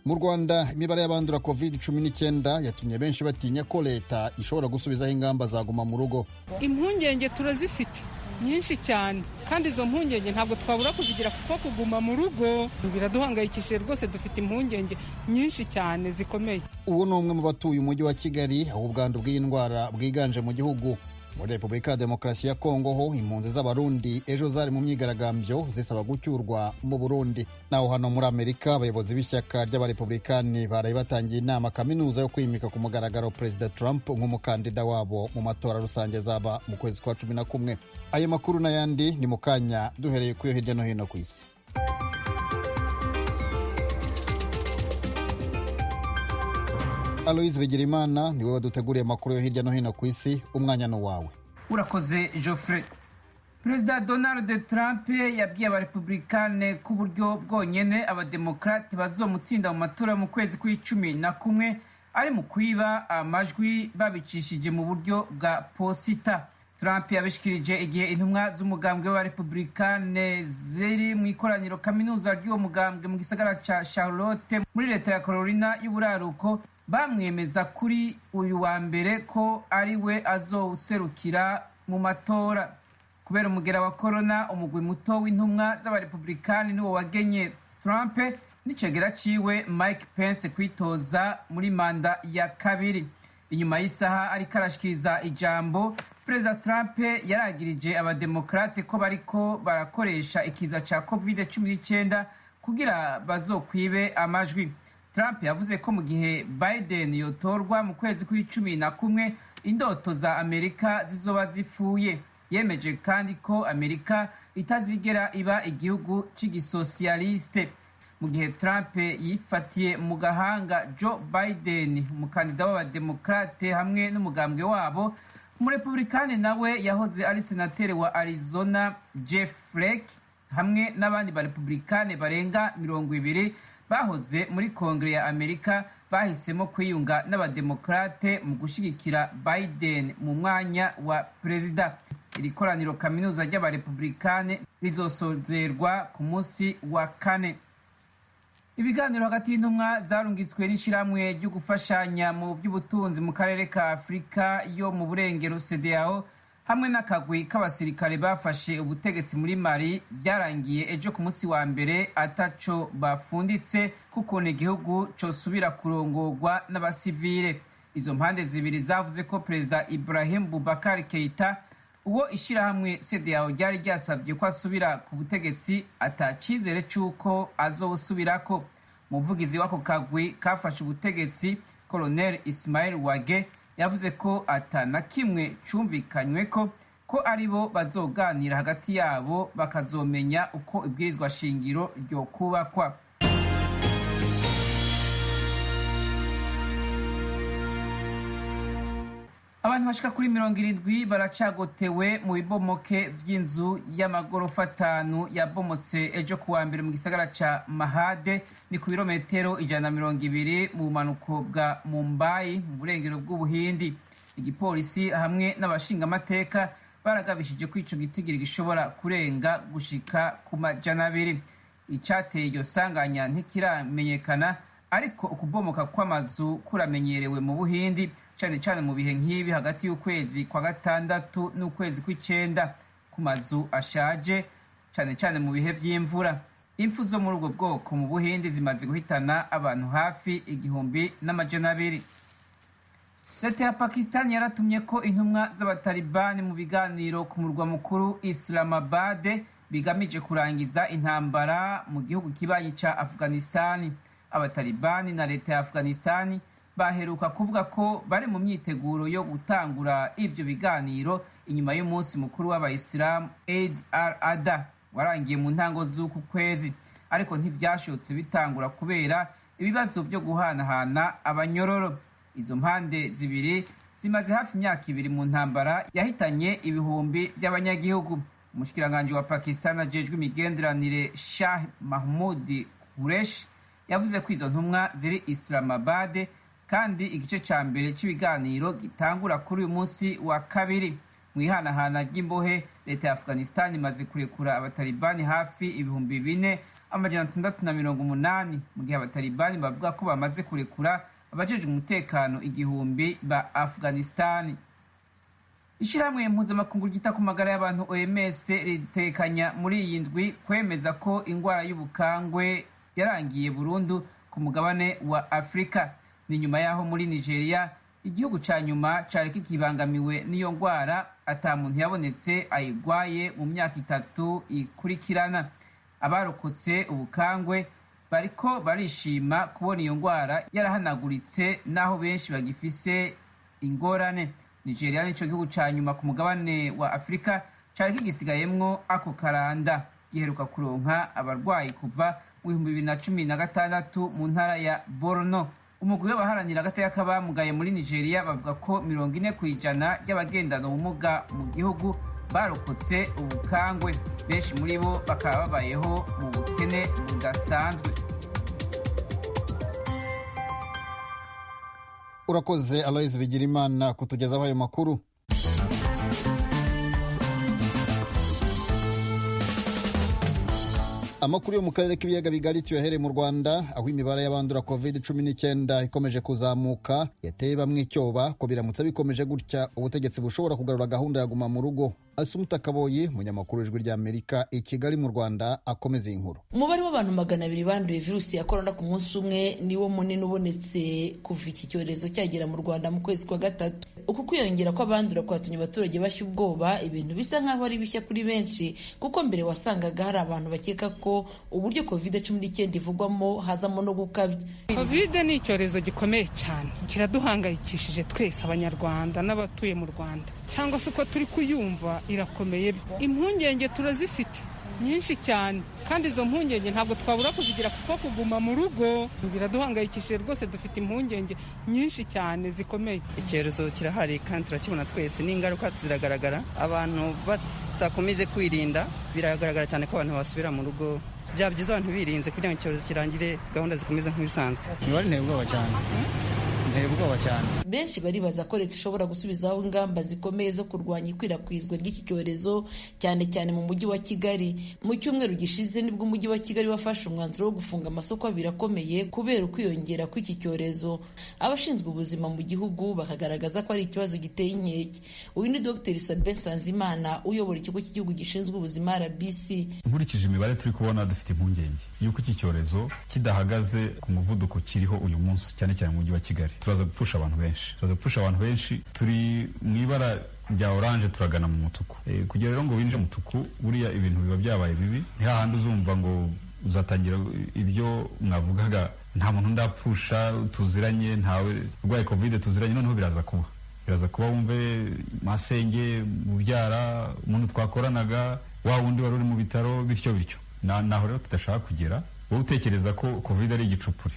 Mu Rwanda imibare y'abandura COVID-19 yatumye benshi batinya ko leta ishobora gusubizaho ingamba zaguma mu rugo. Impungenge turazifite nyinshi cyane, kandi izo mpungenge ntabwo twabura kuzigira kuko kuguma mu rugo biraduhangayikishije rwose. Dufite impungenge nyinshi cyane zikomeye. Ubu ni umwe mu batuye umujyi wa Kigali aho ubwandu bw'iyi ndwara bwiganje mu gihugu. Muri Repubulika ya Demokarasi ya Kongo ho impunzi z'Abarundi ejo zari mu myigaragambyo zisaba gucyurwa mu Burundi. Naho hano muri Amerika abayobozi b'ishyaka ry'abarepublikani baraye batangiye inama kaminuza yo kwimika ku mugaragaro Perezida Trump nk'umukandida wabo mu matora rusange zaba mu kwezi kwa 11. Ayo makuru n'ayandi ni mu kanya, duhereye kuyo hirya no hino ku isi. Aloise Bigirimana niwe waduteguriye amakuru yo hirya no hino ku isi. Umwanya no wawe. Urakoze Geoffrey. Perezida Donald Trump yabwiye abarepublikane ku buryo bwonyene abademokrate bazomutsinda mu matora mu kwezi kwa11 ari mu kwiba amajwi babicishije mu buryo bwa posita. Trump yabishikirije igihe intumwa z'umugambwe w'abarepublikane ziri mu ikoraniro kaminuza ry'uwo mugambwe mu gisagara ca Charlotte muri leta ya Carolina y'uburaruko bamwemeza kuri uyu wa mbere ko ari we azowuserukira mu matora. Kubera umugera wa corona, umugwi muto w'intumwa z'abarepublikani niwo wagenye Trump n'icegera ciwe Mike Pence kwitoza muri manda ya kabiri. Inyuma y'isaha ariko arashikiriza ijambo, Perezida Trump yaragirije abademokrate ko bariko barakoresha ikiza ca COVID-19 kugira bazokwibe amajwi. Trump yavuze ko mu gihe Biden yotorwa mu kwezi kwa11 indoto za Amerika zizoba zipfuye. Yemeje kandi ko Amerika itazigera iba igihugu c'igisosialiste. Mu gihe Trump yifatiye mu gahanga Joe Biden, umukandida w'abademokrate hamwe n'umugambwe wabo, umurepublikani nawe yahoze ari senateri wa Arizona Jeff Flake hamwe n'abandi barepublikane barenga 20 bahoze muri Kongere ya Amerika bahisemo kwiyunga n'abademokrate mu gushigikira Biden mu mwanya wa perezida. Iri koraniro kaminuza ry'abarepublikane rizosozerwa ku munsi wa kane. Ibiganiro hagati y'intumwa zarungitswe n'ishiramwe ryo gufashanya mu by'ubutunzi mu karere ka Afurika yo mu burengero CEDEAO hamwe n'akagwi k'abasirikare bafashe ubutegetsi muri Mali byarangiye ejo ku munsi wa mbere ataco bafunditse kuko igihugu cosubira kurongorwa n'abasivile. Izo mpande zibiri zavuze ko Perezida Ibrahim Boubacar Keita uwo ishirahamwe CEDEAO ryari ryasabye ko asubira ku butegetsi atacizere c'uko azowusubirako. Umuvugizi w'ako kagwi kafashe ubutegetsi Colonel Ismail Wage yavuze ko atana kimwe cumvikanywe ko aribo bazoganira hagati yabo bakazomenya uko ibwirizwa shingiro ryo kubakwa. Abantu bashika kuri 70 baracagotewe mu bibomoke vy'inzu y'amagorofa 5 yabomotse ejo kuwa mbere mu gisagara ca Mahade, ni ku birometero 120 mu bumanuko bwa Mumbai mu burengero bw'Ubuhindi. Igipolisi hamwe n'abashinga amateka baragabishije ko ico gitigiri gishobora kurenga gushika ku 200. Icateye iryo sanganya ntikiramenyekana, ariko ukubomoka kw'amazu kuramenyerewe mu Buhindi cyane cyane mu bihe nk'ibi hagati y'ukwezi kwa 6 n'ukwezi kwa9 ku mazu ashaje, cyane cyane mu bihe vy'imvura. Impfu zo muri ubwo bwoko mu Buhindi zimaze guhitana abantu hafi 1,200. Leta ya Pakistan yaratumye ko intumwa z'abatalibani mu biganiro ku murwa mukuru Islamabad bigamije kurangiza intambara mu gihugu kibanyi ca Afghanistan. Abatalibani na leta ya Afghanistan baheruka kuvuga ko bari mu myiteguro yo gutangura ivyo biganiro inyuma y'umunsi mukuru w'abayisilamu Eid al-Adha warangiye mu ntango z'uku kwezi, ariko ntivyashotse bitangura kubera ibibazo byo guhanahana abanyororo. Izo mpande zibiri zimaze hafi imyaka 2 mu ntambara yahitanye ibihumbi by'abanyagihugu. Umushikiranganje wa Pakistan ajejwe imigenderanire Shah Mahmood Qureshi yavuze ko izo ntumwa ziri Islamabad kandi igice ca mbere c'ibiganiro gitangura kuri uyu munsi wa kabiri. Mu ihanahana ry'imbohe, leta ya Afghanistan imaze kurekura abatalibani hafi 4,000 680 mu gihe abatalibani bavuga ko bamaze kurekura abajejwe umutekano 1000 ba Afghanistan. Ishirahamwe mpuzamakungu ryita ku magara y'abantu OMS ritekanya muri iyi ndwi kwemeza ko ingwara y'ubukangwe yarangiye burundu ku mugabane wa Afrika. Ni nyuma yaho muri Nigeria igihugu ca nyuma cari kikibangamiwe n'iyo ngwara ata muntu yabonetse ayigwaye mu myaka 3 ikurikirana. Abarokotse ubukangwe bariko barishima kubona iyo ngwara yarahanaguritse naho benshi bagifise ingorane. Nigeria nico gihugu ca nyuma ku mugabane wa Afrika cari kigisigayemwo ako karanda, giheruka kuronka abarwayi kuva mu 2016 mu ntara ya Borno. Umugwi w'abaharanira agateka k'abamugaye muri Nigeria bavuga ko 40% ry'abagendana ubumuga mu gihugu barokotse ubukangwe. Benshi muri bo bakaba babayeho mu bukene budasanzwe. Urakoze Aloys Bigirimana kutugezaho ayo makuru. Amakuru yo mu karere k'ibiyaga bigari tuyahere mu Rwanda, aho imibare y'abandura COVID-19 ikomeje kuzamuka, yateye bamwe icyoba ko biramutse bikomeje gutya ubutegetsi bushobora kugarura gahunda ya guma mu rugo. Asumuta Kaboyi, munyamakuru w'Ijwi ry'Amerika i Kigali mu Rwanda, akomeza inkuru. Umubare w'abantu 200 banduye virusi ya corona ku munsi umwe niwo munini ubonetse kuva iki cyorezo cyagera mu Rwanda mu kwezi kwa gatatu. Uku kwiyongera kw'abandura kwatumye abaturage bashya ubwoba, ibintu bisa nk'aho ari bishya kuri benshi, kuko mbere wasangaga hari abantu bakeka ko uburyo COVID-19 ivugwamo hazamo no gukabya. COVID ni icyorezo gikomeye cyane, kiraduhangayikishije twese abanyarwanda n'abatuye mu Rwanda, cyangwa se uko turi kuyumva irakomeye. Impungenge turazifite nyinshi cyane, kandi izo mpungenge ntabwo twabura kuzigira kuko kuguma mu rugo biraduhangayikishije rwose. Dufite impungenge nyinshi cyane zikomeye. Icyorezo kirahari kandi turakibona twese, n'ingaruka ziragaragara. Abantu batakomeje kwirinda biragaragara cyane ko abantu basubira mu rugo. Byaba byiza abantu birinze kugira ngo icyorezo kirangire, gahunda zikomeze nk'ibisanzwe. Ntibari ubwoba cyane. Benshi baribaza ko leta ishobora gusubizaho ingamba zikomeye zo kurwanya ikwirakwizwa ry'iki cyorezo, cyane cyane mu mujyi wa Kigali. Mu cyumweru gishize nibwo umujyi wa Kigali wafashe umwanzuro wo gufunga amasoko abiri akomeye kubera ukwiyongera kw'iki cyorezo. Abashinzwe ubuzima mu gihugu bakagaragaza ko ari ikibazo giteye inkeke. Uyu ni Dr. Sabin Sanzimana uyobora ikigo cy'igihugu gishinzwe ubuzima RBC. Nkurikije imibare turi kubona, dufite impungenge yuko iki cyorezo kidahagaze ku muvuduko kiriho uyu munsi, cyane cyane mu mujyi wa Kigali. Turaza gupfusha abantu benshi, turi mu ibara rya oranje turagana mu mutuku. Kugira rero ngo winje mutuku, buriya ibintu biba byabaye bibi. Ni hahandi uzumva ngo uzatangira ibyo mwavugaga, nta muntu ndapfusha tuziranye, ntawe urwaye COVID tuziranye. Noneho biraza kuba wumve masenge, mubyara, umuntu twakoranaga, wa wundi wari uri mu bitaro, bityo naho rero tudashaka kugera. Wowe utekereza ko COVID ari igicupuri,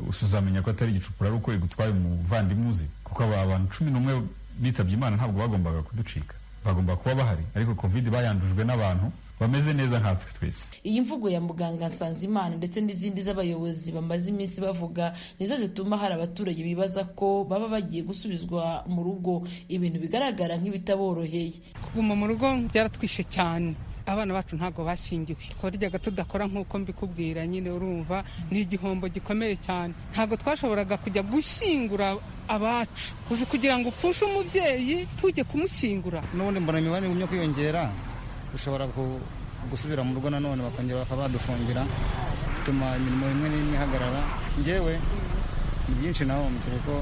usuzamenya ko atari igicupura, ari uko igutwaye umuvandimwe uzi, kuko aba bantu 11 bitabye Imana ntabwo bagombaga kuducika, bagomba kuba bahari, ariko COVID bayandujwe n'abantu bameze neza nkatwe twese. Iyi mvugo ya muganga Nsanzimana ndetse n'izindi z'abayobozi bamaze iminsi bavuga nizo zituma hari abaturage bibaza ko baba bagiye gusubizwa mu rugo, ibintu bigaragara nk'ibitaboroheye. Kuguma mu rugo byaratwishe cyane. Abana bacu ntabwo bashyingiwe, twaryaga tudakora nk'uko mbikubwira. Nyine urumva ni igihombo gikomeye cyane. Ntabwo twashoboraga kujya gushyingura abacu, uzi kugira ngo upfushe umubyeyi tujye kumushyingura. None mbona imibare igumye kwiyongera, ushobora gusubira mu rugo nanone bakongera bakaba badufungira, bituma imirimo imwe n'imwe ihagarara. Njyewe ni byinshi naho mutwe ko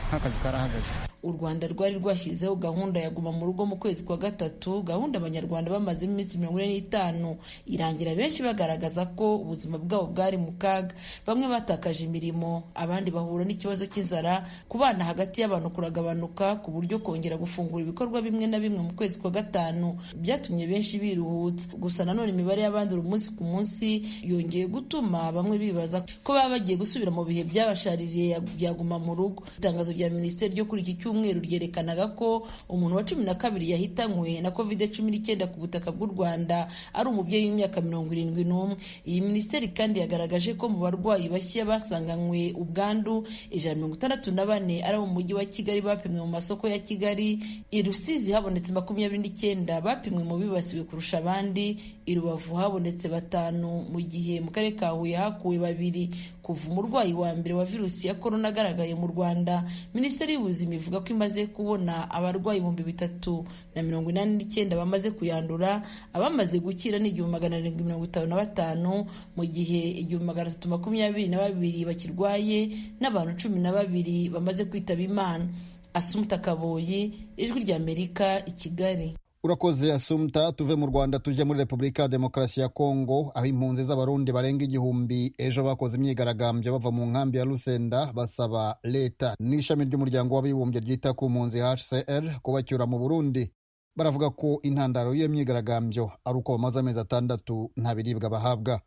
nk'akazi karahagaze. U Rwanda rwari rwashyizeho gahunda ya guma mu rugo mu kwezi kwa gatatu, gahunda abanyarwanda bamaze iminsi 45 irangira benshi bagaragaza ko ubuzima bwabo bwari mu kaga. Bamwe batakaje imirimo, abandi bahura n'ikibazo cy'inzara. Kubana hagati y'abantu kuragabanuka ku buryo kongera gufungura ibikorwa bimwe na bimwe mu kwezi kwa gatanu byatumye benshi biruhutsa. Gusa nanone imibare y'abandura umunsi ku munsi yongeye gutuma bamwe bibaza ko baba bagiye gusubira mu bihe byabashaririye byaguma mu rugo. Itangazo rya Minisiteri ryo kuri iki cyumweru ryerekanaga ko umuntu wa 12 yahitanywe na COVID-19 ku butaka bw'u Rwanda ari umubyeyi w'imyaka 71. Iyi minisiteri kandi yagaragaje ko mu barwayi bashya basanganywe ubwandu 164 ari mu mujyi wa Kigali bapimwe mu masoko ya Kigali. I Rusizi habonetse 29 bapimwe mu bibasiwe kurusha abandi. I Rubavu habonetse 5, mu gihe mu karere ka Huye hakuwe 2. Kuva umurwayi wa mbere wa virusi ya korona agaragaye mu Rwanda, Minisiteri y'Ubuzima ivuga ko imaze kubona abarwayi 389 bamaze kuyandura. Abamaze gukira ni 755, mu gihe 322 bakirwaye n'abantu 12 bamaze kwitaba Imana. Assumpta Kaboyi, Ijwi ry'Amerika, i Kigali. Urakoze Assumpta. Tuve mu Rwanda tujya muri Repubulika ya Demokarasi ya Kongo, aho impunzi z'abarundi barenga 1000 ejo bakoze imyigaragambyo bava mu nkambi ya Lusenda basaba leta n'ishami ry'umuryango w'abibumbye ryita ku mpunzi HCR kubacyura mu Burundi. Baravuga ko intandaro y'iyo myigaragambyo ari uko bamaze amezi 6 nta biribwa bahabwa.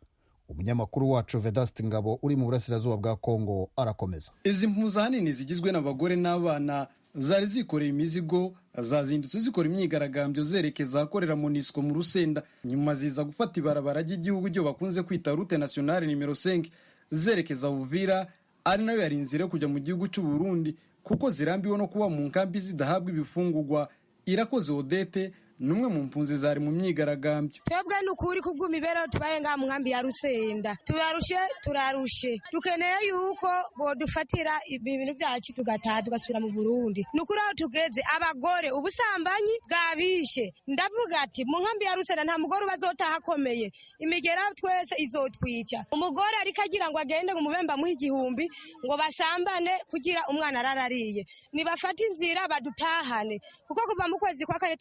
Umunyamakuru wacu Vedaste Ngabo uri mu burasirazuba bwa Kongo arakomeza. Izi mpunzi ahanini zigizwe n'abagore n'abana zari zikoreye imizigo zazindutse zikora imyigaragambyo zerekeza ahakorera MONUSCO mu Rusenda, nyuma ziza gufata ibarabara ry'igihugu ryo bakunze kwita route nationale nimero 5 zerekeza Uvira, ari nayo yari inzira yo kujya mu gihugu cy'u Burundi kuko zirambiwe no kuba mu nkambi zidahabwa ibifungurwa. Irakoze Odete numwe mu mpunzi zari mu myigaragambyo. Twebwe n'ukuri kubw'imibereho tubaye nga mu nkambi ya Rusenda turarushe dukeneye yuko bodufatira ibintu byacu tugataha tugasubira mu Burundi. Nukuri aho tugeze abagore ubusambanyi bwabishe, ndavuga ati mu nkambi ya Rusenda nta mugore bazotaha akomeye, imigera twese izotwica. Umugore ariko agira ngo agende ngo mubemba mu 1000 ngo basambane kugira umwana ararariye. Nibafata inzira badutahane kuko kuva mu kwezi kwa kane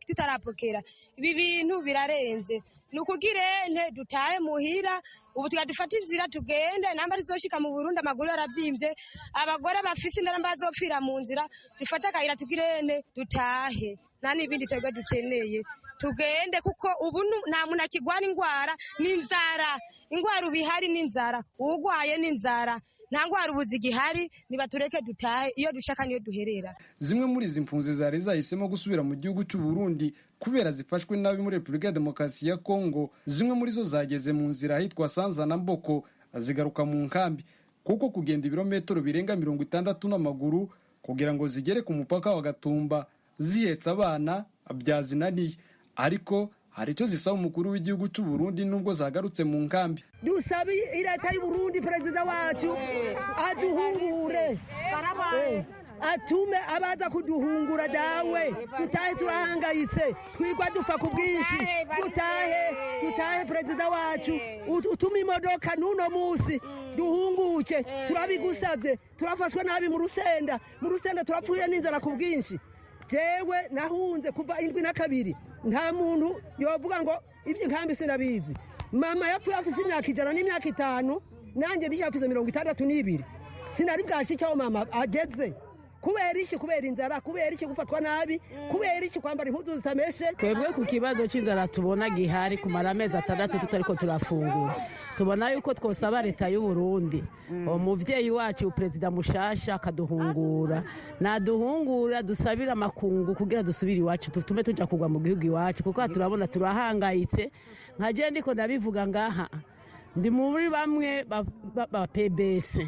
tutarapokera ibi bintu birarenze. Nukugirente dutahe muhira ubu tugadufata inzira tugende namba tuzoshika mu Burundi amaguru yaravyimbye, abagore bafise indara bazopfira mu nzira, dufata kayira tugirente dutahe. Nani ibindi twebwe dukeneye tugende kuko ubu nta muntu akigwana ingwara n'inzara. Ingwara ubihari n'inzara, ugwaye n'inzara, nta ngwara ubuzi gihari. Nibatureke dutahe iyo dushaka niyo duherera. Zimwe muri izi mpunzi zari zahisemo gusubira mu gihugu cy'u Burundi kubera zifashwe nabi muri Repubulika ya Demokarasi ya Kongo. Zimwe muri zo zageze mu nzira ahitwa Sanza na Mboko zigaruka mu nkambi kuko kugenda ibirometero birenga 60 n'amaguru kugira ngo zigere ku mupaka wa Gatumba zihetse abana byazinaniye. Ariko hari icyo zisaba umukuru w'igihugu cy'u Burundi nubwo zagarutse mu nkambi. Dusabi leta y'u Burundi, perezida wacu aduhungure, atume abaza kuduhungura dawe, dutahe turahangayitse, twigwa dupfa ku bwinshi, dutahe perezida wacu, utume imodoka n'uno musi duhunguke, turabigusabye. Turafashwe nabi mu Rusenda turapfuye n'inzara ku bwinshi. Jewe nahunze kuva 72, nta muntu yovuga ngo ibyo nkambi sinabizi. Mama yapfuye afise imyaka 105, nanjye ndishafise 62. Sinari bwashikaho mama ageze. Kubera iki? Kubera inzara, kubera iki gufatwa nabi, kubera iki kwambara impuzu zitameshe. Twebwe ku kibazo cy'inzara tubona gihari kumara amezi 6 tutariko turafungura. Tubona yuko twosaba leta y'u Burundi, umuvyeyi wacu perezida mushasha akaduhungura, naduhungura dusabira makungu kugira dusubire iwacu tutume tuja kugwa mu gihugu iwacu kuko turabona turahangayitse. Nkaje ndiko ndabivuga ngaha ndi muri bamwe ba PBS,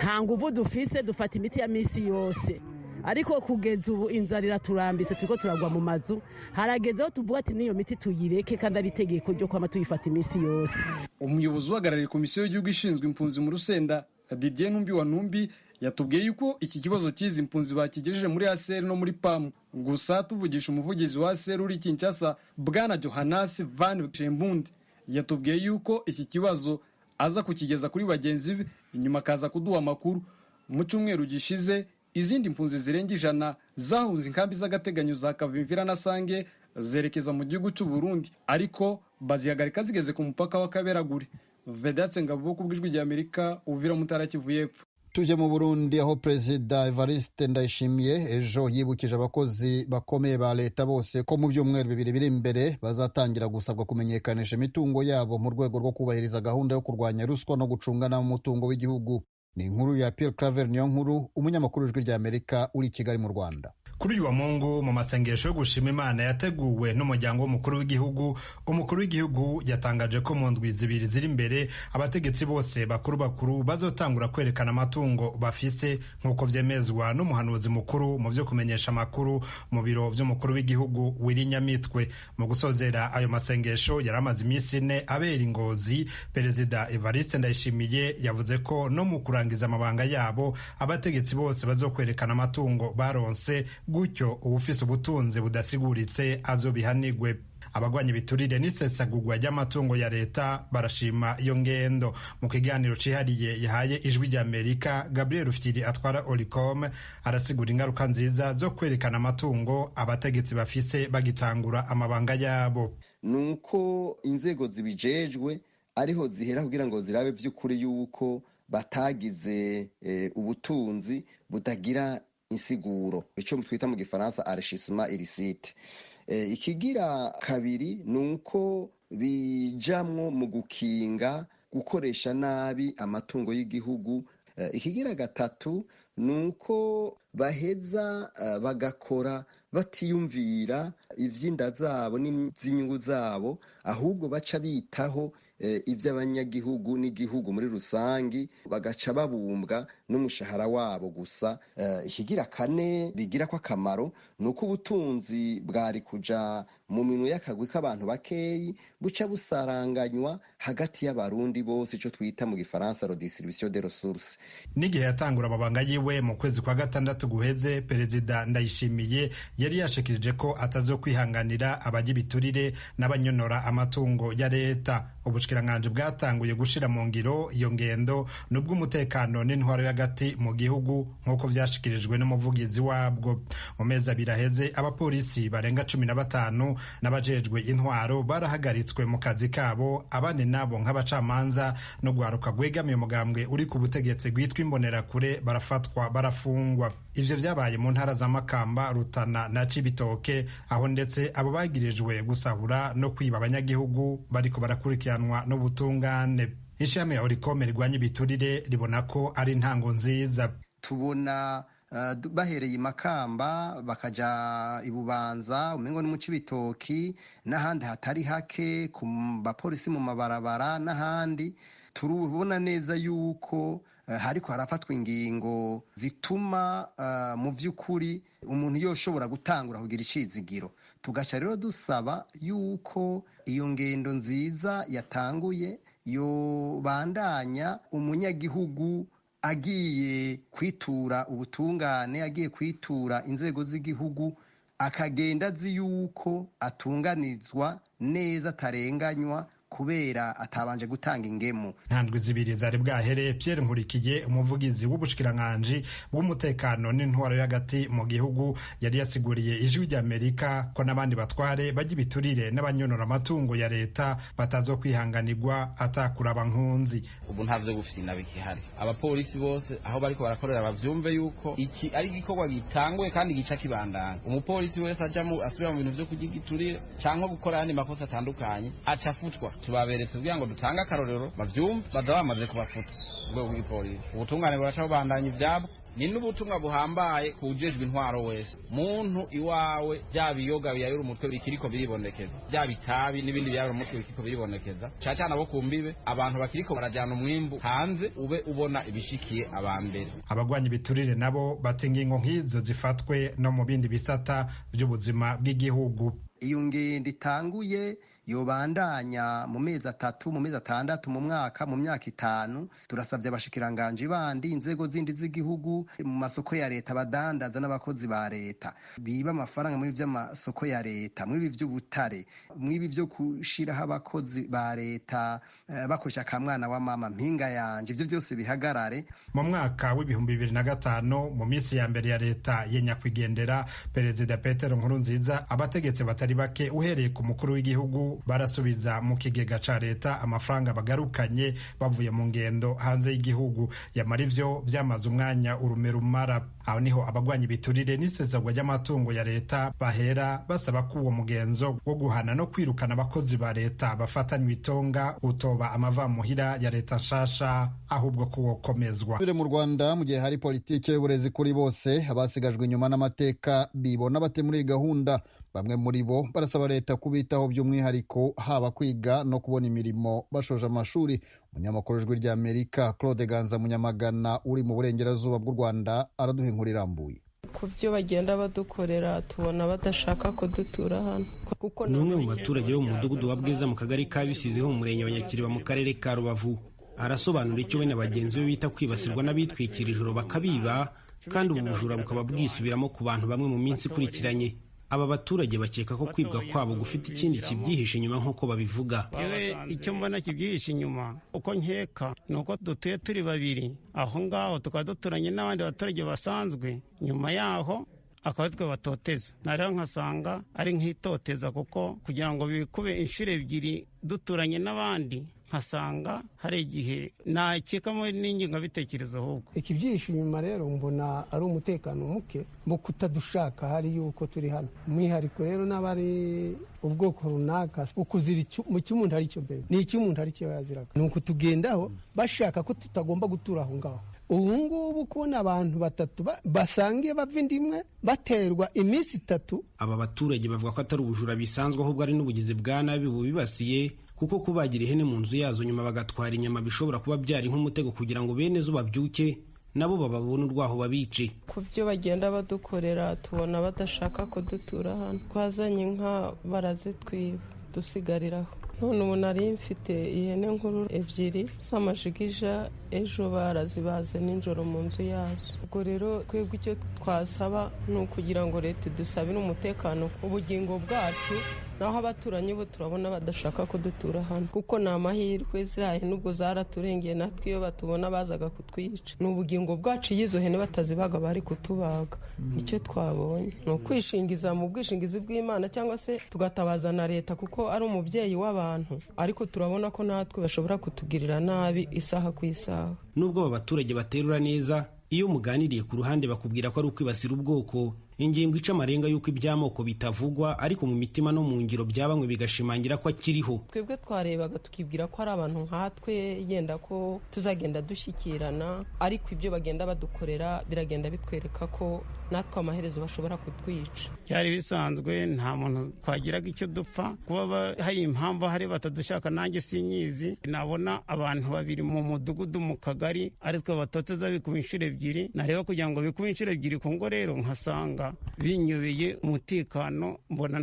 nta nguvu dufise, dufata imiti ya misi yose, ariko kugeza ubu inzara iraturambise, turiko turagwa mu mazu. Haragezeho tuvuga ati niyo miti tuyireke kandi ari itegeko ryo kwama tuyifata imisi yose. Umuyobozi uhagarariye komisiyo y'igihugu ishinzwe impunzi mu Rusenda, Didier Numbi wa Numbi, yatubwiye yuko iki kibazo cy'izi impunzi bakigejeje muri ASR no muri PAM. Gusa tuvugisha umuvugizi wa ASR uri Kinshasa, Bwana Johannes Van Chembundi, yatubwiye yuko iki kibazo aza kukigeza kuri bagenzi be, inyuma akaza kuduha amakuru. Mu cyumweru gishize izindi impunzi zirenga 100 zahunze inkambi z'agateganyo za Kavimvira na Sange zerekeza mu gihugu cy'u Burundi, ariko bazihagarika zigeze ku mupaka wa Kaberagure. Vedaste Ngabo ku bw'Ijwi ry'Amerika, Uvira mu Ntara Kivu y'Epfo. Tuje mu Burundi aho Perezida Evariste Ndayishimiye ejo yibukije abakozi bakomeye ba leta bose ko mu byumweru 2 biri imbere bazatangira gusabwa kumenyekanisha imitungo yabo mu rwego rwo kubahiriza gahunda yo kurwanya ruswa no gucungana mu mutungo w'igihugu. ni inkuru ya Pierre Claver Niyonkuru, umunyamakuru w'Ijwi ry'Amerika uri i Kigali mu Rwanda. Kuri uyu wa Mungu mu masengesho yo gushima Imana yateguwe n'umuryango w'umukuru w'igihugu, umukuru w'igihugu yatangaje ko mu ndwi zibiri ziri imbere abategetsi bose bakuru bazotangura kwerekana amatungo bafise nk'uko vyemezwa n'umuhanuzi mukuru mu vyo kumenyesha amakuru mu biro vy'umukuru w'igihugu Willy Nyamitwe. Mu gusozera ayo masengesho yaramaze imisi 4 abera Ngozi, Perezida Evariste Ndayishimiye yavuze ko no mu kurangiza amabanga yabo abategetsi bose bazokwerekana amatungo baronse, gutyo ubufise ubutunzi budasiguritse azobihanigwe. Abagwanya ibiturire n'isesagurwa ry'amatungo ya leta barashima iyo ngendo. Mu kiganiro cihariye yahaye Ijwi ry'Amerika, Gabriel Rufyiri atwara Olicom arasigura ingaruka nziza zo kwerekana amatungo abategetsi bafise bagitangura amabanga yabo. Nuko inzego zibijejwe ariho zihera kugira ngo zirabe vy'ukuri yuko batagize ubutunzi butagira insiguro, ico twita mu gifaransa enrichissement illicite. Ikigira kabiri nuko bijamwo mu gukinga gukoresha nabi amatungo y'igihugu. Ikigira gatatu nuko baheza bagakora batiyumvira ivy'inda zabo n'ivy'inyungu zabo, ahubwo baca bitaho ivy'abanyagihugu n'igihugu muri rusangi, bagaca babumbwa n'umushahara wabo gusa. Ikigira kane bigira ko akamaro nuko ubutunzi bwari kuja mu minwe y'akagwi k'abantu bakeyi, buca busaranganywa hagati y'abarundi bose, ico twita mu gifaransa redistribution des ressources. N'igihe yatangura amabanga yiwe mu kwezi kwa gatandatu guheze, Perezida Ndayishimiye yari yashikirije ko atazokwihanganira abagira ibiturire n'abanyonora amatungo ya leta. Ubushikiranganje bwatanguye gushira mu ngiro iyo ngendo nubwo umutekano n'intwaro y'agati mu gihugu nk'uko vyashikirijwe n'umuvugizi wabwo. Mu mezi abiri aheze abapolisi barenga 15 n'abajejwe intwaro barahagaritswe mu kazi kabo, abandi nabo nk'abacamanza no gwaruka gwegamiye umugambwe uri ku butegetsi gwitwa Imbonerakure barafatwa barafungwa. Ivyo vyabaye mu ntara za Makamba, Rutana na Cibitoke, aho ndetse abo bagirijwe gusahura no kwiba abanyagihugu bariko barakurikiranwa n'ubutungane. Ishami ya Olicom rigwanya ibiturire ribona ko ari intango nziza. Tubona bahereye Makamba bakaja Ibubanza, umengo ni mu Cibitoki n'ahandi hatari hake, ku bapolisi mu mabarabara n'ahandi, turubona neza yuko hariko harafatwa ingingo zituma mu vy'ukuri umuntu yoshobora gutangura kugira icizigiro. Tugaca rero dusaba yuko iyo ngendo nziza yatanguye yobandanya, umunyagihugu agiye kwitura ubutungane, agiye kwitura inzego z'igihugu, akagenda azi yuko atunganizwa neza, atarenganywa kubera atabanje gutanga ingemu. Ntandwi zibiri zari bwahere, Pierre Nkurikiye umuvugizi w'ubushikiranganje bw'umutekano n'intwaro y'agati mu gihugu yari yasiguriye Ijwi ry'Amerika ko n'abandi batware bajya ibiturire n'abanyonora amatungo ya leta batazokwihanganirwa atakuraba nkunzi. Ubu ntavyo gufina bikihari. Abapolisi bose aho bariko barakorera bavyumve yuko iki ari igikorwa gitanguye kandi gica kibandana. Umupolisi wese ajamo asubira mu bintu vyo kugira igiturire canke gukora yandi makosa atandukanye acafutwa. Tubaberetse kugira ngo dutange akarorero bavyumve, baza bamaze kubafuta ubwo bw'ipolisi. Ubutungane buraca bubandanya ivyabo, ni n'ubutumwa buhambaye kujejwe intwaro wese. Muntu iwawe bya biyoga biyayura umutwe bikiriko biribonekeza, bya bitabi n'ibindi biyayura umutwe bikiriko biribonekeza, cacana bo kumbibe abantu bakiriko barajana umwimbu hanze, ube ubona ibishikiye abambere. Abagwanya ibiturire nabo bati ingingo nk'izo zifatwe no mu bindi bisata by'ubuzima bw'igihugu. Iyo ngendo itanguye yobandanya mu mezi 3, mu mezi 6, mu mwaka, mu myaka 5. Turasabye abashikiranganje bandi, inzego zindi z'igihugu, mu masoko ya leta, badandaza n'abakozi ba leta biba amafaranga muri vy'amasoko ya leta, muri vy'ubutare, muri byo kushiraho abakozi ba leta bakoresha kamwana wa mama mpinga yanje, ivyo byose bihagarare. Mu mwaka w'ibihumbi 2005 mu minsi ya mbere ya leta yenyakwigendera Perezida Petero Nkurunziza, abategetsi batari bake uhereye ku mukuru w'igihugu nabo barasubiza mu kigega ca leta amafaranga bagarukanye bavuye mu ngendo hanze y'igihugu. Yamara ivyo vyamaze umwanya urume rumara. Aho niho abagwanya ibiturire n'isesagwa ry'amatungo ya leta bahera basaba ko uwo mugenzo wo guhana no kwirukana abakozi ba leta bafatanywe itonga utoba amava muhira ya leta nshasha, ahubwo kuwokomezwa. Mu Rwanda mu gihe hari politike y'uburezi kuri bose, abasigajwe inyuma n'amateka bibona bate muri gahunda. Bamwe muri bo barasaba leta kubitaho by'umwihariko, haba kwiga no kubona imirimo bashoje amashuri. Umunyamakuru w'Ijwi ry'Amerika Claude Ganza Munyamagana uri mu burengerazuba bw'u Rwanda araduha inkuru irambuye. Ku byo bagenda badukorera tubona badashaka ko dutura hano. Ni umwe mu baturage bo mu mudugudu wa Bwiza mu kagari ka Bisizi ho mu murenge wa Nyakiriba mu karere ka Rubavu. Arasobanura icyo we na bagenzi be bita kwibasirwa n'abitwikira ijoro bakabiba, kandi ubu bujura bukaba bwisubiramo ku bantu bamwe mu minsi ikurikiranye. Aba baturage bakeka ko kwibwa kwabo gufite ikindi kibyihishe inyuma nk'uko babivuga. Icyo mbona kibyihishe inyuma uko nkeka ni uko dutuye turi babiri aho ngaho, tukaba duturanye n'abandi baturage basanzwe, nyuma yaho akaba twe batoteza. Narero nkasanga ari nk'itoteza, kuko kugira ngo bikube inshuro ebyiri duturanye n'abandi, nkasanga hari igihe nakekamo n'ingengabitekerezo. Ahubwo ikibyihishe inyuma rero mbona ari umutekano muke mu kutadushaka, hari yuko turi hano umwihariko rero n'abari ubwoko runaka, ukuzira mu cy'umuntu ari cyo mbere ni icy'umuntu ari cyo yaziraga, ni ukutugendaho bashaka ko tutagomba gutura aho ngaho. Ubu ngubu kubona abantu batatu basangiye bava indimwe baterwa iminsi 3. Aba baturage bavuga ko atari ubujura bisanzwe, ahubwo ari n'ubugizi bwa nabi bubibasiye, kuko kubagira ihene mu nzu yazo nyuma bagatwara inyama bishobora kuba byari nk'umutego kugira ngo bene zo babyuke nabo bababone urwaho babice. Ku byo bagenda badukorera tubona badashaka ko dutura hano. Twazanye inka barazitwiba dusigariraho. None ubu nari mfite ihene nkuru 2 z'amajigija, ejo barazibaze nijoro mu nzu yazo. Ubwo rero twebwe icyo twasaba ni ukugira ngo leta dusabire umutekano ubugingo bwacu, naho abaturanyi bo turabona badashaka ko dutura hano, kuko ni amahirwe zirahe nubwo zaraturengeye, natwe iyo batubona bazaga kutwica. Ni ubugingo bwacu, y'izo hene batazibaga bari kutubaga. Icyo twabonye ni ukwishingiza mu bwishingizi bw'Imana, cyangwa se tugatabaza na leta, kuko ari umubyeyi w'abantu, ariko turabona ko natwe bashobora kutugirira nabi isaha ku isaha. Nubwo aba baturage baterura neza, iyo muganiriye ku ruhande bakubwira ko ari ukwibasira ubwoko, ingingo ica amarenga y'uko iby'amoko bitavugwa, ariko mu mitima no mu ngiro bya bamwe bigashimangira ko akiriho. Twebwe twarebaga tukibwira ko ari abantu nkatwe, yenda ko tuzagenda dushyikirana, ariko ibyo bagenda badukorera biragenda bitwereka ko natwe amaherezo bashobora kutwica. Cyari bisanzwe nta muntu twagiraga icyo dupfa, kuba hari impamvu hari batadushaka nanjye sinyizi. Nabona abantu babiri mu mudugudu mu kagari aritwe batoteza bikuba inshuro 2, nareba kugira ngo bikuba inshuro 2 kongo rero nkasanga binyobeye umutekano, mbona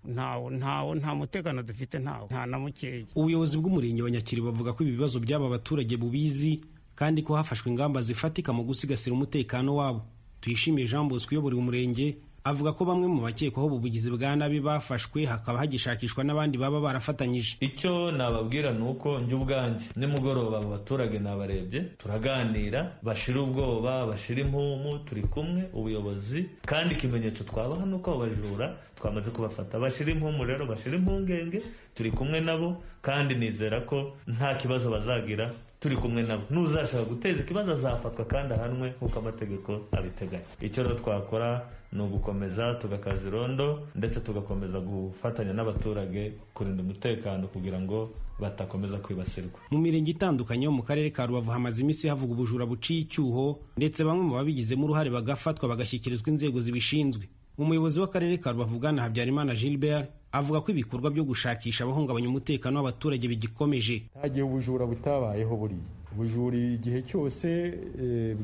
nta mutekano dufite, nta na mukeya. Ubuyobozi bw'umurenge wa Nyakiriba bavuga ko ibi bibazo by'aba baturage bubizi, kandi ko hafashwe ingamba zifatika mu gusigasira umutekano wabo. Tuyishimiye Jean Bosco uyobora umurenge avuga ko bamwe mu bakekwaho ubugizi bwa nabi bafashwe, hakaba hagishakishwa n'abandi baba barafatanyije. Icyo nababwira ni uko njye ubwanjye nimugoroba abo baturage nabarebye, turaganira, bashira ubwoba, bashira impumu, turi kumwe ubuyobozi, kandi ikimenyetso twabaha ni uko abo bajura twamaze kubafata. Bashira impumu rero, bashira impungenge, turi kumwe nabo, kandi nizera ko nta kibazo bazagira turi kumwe nabo. N'uzashaka guteza ikibazo azafatwa kandi ahanwe nk'uko amategeko abiteganya. Icyo rero twakora ni ugukomeza tugakaza irondo, ndetse tugakomeza gufatanya n'abaturage kurinda umutekano kugira ngo batakomeza kwibasirwa. Mu mirenge itandukanye yo mu karere ka Rubavu hamaze iminsi havuga ubujura buciye icyuho, ndetse bamwe mu babigizemo uruhare bagafatwa bagashyikirizwa inzego zibishinzwe. Umuyobozi w'akarere ka Rubavu Bwana Habyarimana Gilbert avuga ko ibikorwa byo gushakisha abahungabanya umutekano w'abaturage bigikomeje. Hagiye ubujura butabayeho buriya. Ubujura igihe cyose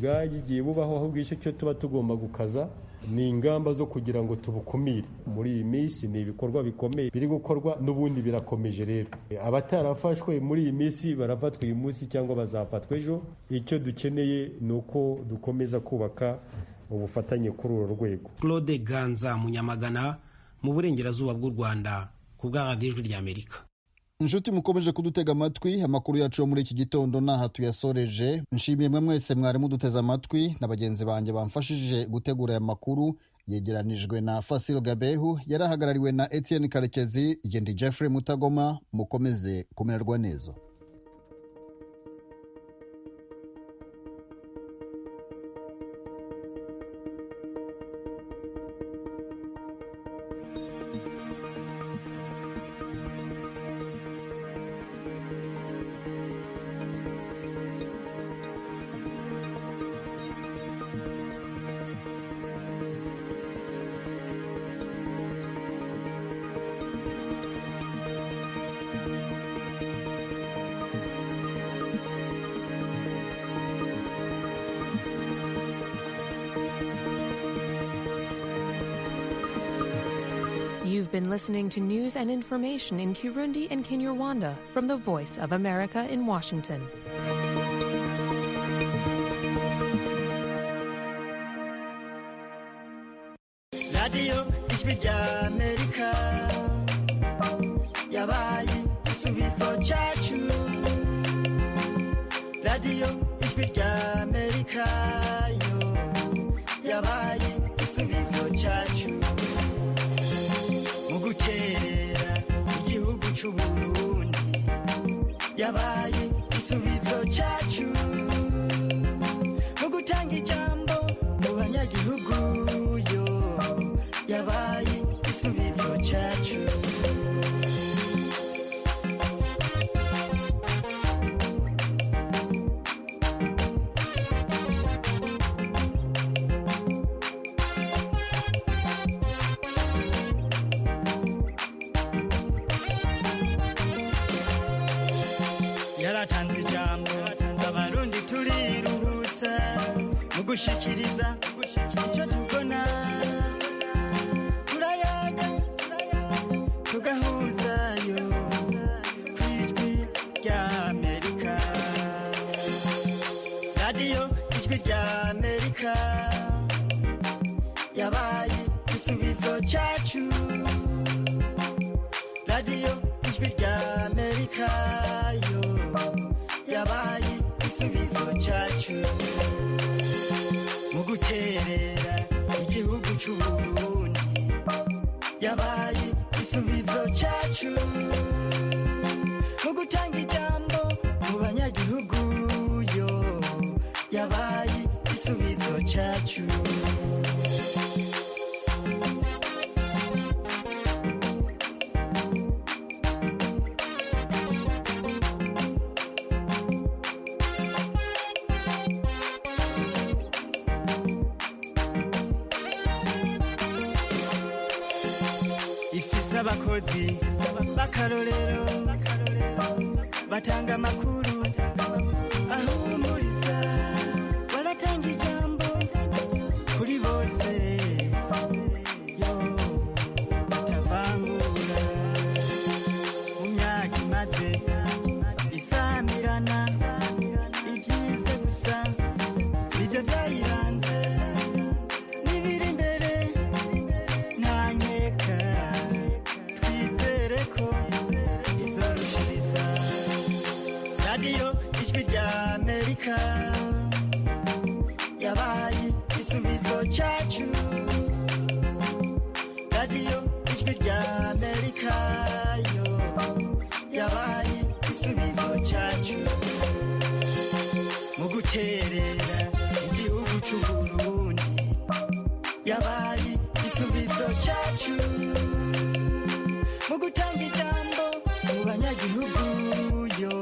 bwagiye bubaho, ahubwo icyo cyo tuba tugomba gukaza ni ingamba zo kugira ngo tubukumire. Muri iyi minsi ni ibikorwa bikomeye biri gukorwa, n'ubundi birakomeje. Rero abatarafashwe muri iyi minsi barafatwa uyu munsi cyangwa bazafatwa ejo. Icyo dukeneye ni uko dukomeza kubaka ubufatanye kuri uru rwego. Claude Ganza Munyamagana mu burengerazuba bw'u Rwanda ku bwa Radio Ijwi ry'Amerika. Inshuti mukomeje kudutega amatwi, amakuru yacu yo muri iki gitondo naha tuyasoreje. Nshimiye mwe mwese mwari muduteze amatwi, na bagenzi banjye bamfashije gutegura aya makuru. yegeranijwe na Fasil Gabehu, yarahagarariwe na Etienne Karekezi. Ndi Jeffrey Mutagoma, mukomeze kumererwa neza. You've been listening to news and information in Kirundi and Kinyarwanda from the Voice of America in Washington. Radio Ijwi rya Amerika yabaye igisubizo cyacu. Radio Ijwi rya Amerika yo yabaye igisubizo cyacu. Mu guterera igihugu cy'u Burundi yabaye igisubizo cyacu. Mu gutanga ijambo mu banyagihugu yo yabaye igisubizo cyacu. Yaratanze ijambo abarundi turiruhutsa mu gushikiriza icyo tubona. Turayaga tugahuzayo ku Ijwi rya Amerika. Radio Ijwi rya Amerika yabaye igisubizo cyacu. Radio Ijwi rya Amerika yo yabaye igisubizo cyacu. Mu guterera igihugu cy'u Burundi yabaye igisubizo cyacu. Mu gutanga ijambo mu banyagihugu yo yabaye igisubizo cyacu. Abakozi b'akarorero batanga amakuru ahumuriza, baratanga ijambo kuri bose yo batavangura. Mu myaka imaze isamirana ibyize gusa nibyo byayiranze. N'ibiri imbere nta nkeka Radio Ijwi rya Amerika yabaye igisubizo cyacu. Radio Ijwi rya Amerika yo yabaye igisubizo cyacu. Mu guterera igihugu cy'u Burundi yabaye igisubizo cyacu. Mu gutanga ijambo mu banyagihugu yo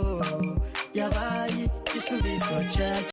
yabaye igisubizo cyacu.